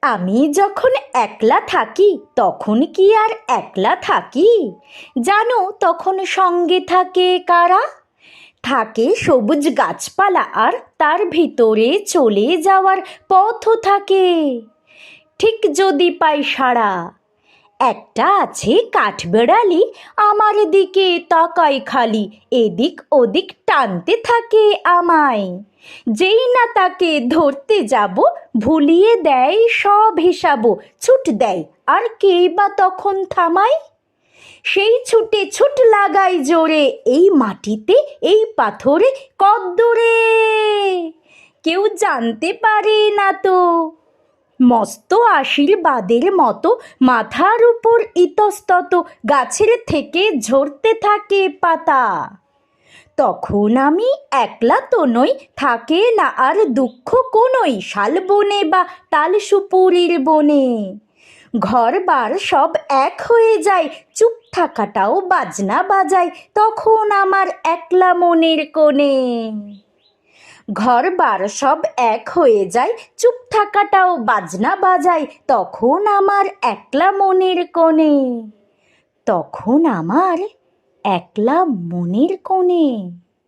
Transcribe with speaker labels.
Speaker 1: আমি যখন একলা থাকি তখন কি আর একলা থাকি? জানো তখন সঙ্গে থাকে কারা? থাকে সবুজ গাছপালা আর তার ভিতরে চলে যাওয়ার পথও থাকে। ঠিক যদি পাই সাড়া, একটা আছে কাঠবেড়ালি, আমার দিকে তাকায় খালি, এদিক ওদিক টানতে থাকে আমায়। যেই না তাকে ধরতে যাব, ভুলিয়ে দেয় সব হিসাব, ছুট দেয় আর কেই বা তখন থামায়। সেই ছুটে ছুট লাগাই জোরে, এই মাটিতে এই পাথরে কদ্দূরে কেউ জানতে পারে না তো। মস্ত আশীর্বাদের মতো মাথার উপর ইতস্তত গাছের থেকে ঝরতে থাকে পাতা। তখন আমি একলা তো নই, থাকে না আর দুঃখ কোনোই, শালবনে বা তাল সুপুরির বনে। ঘরবার সব এক হয়ে যায়, চুপ থাকাটাও বাজনা বাজায় তখন আমার একলা মনের কোণে। ঘরবার সব এক হয়ে যায়, চুপ থাকাটাও বাজনা বাজায় তখন আমার একলা মনের কোণে। তখন আমার একলা মনের কোণে।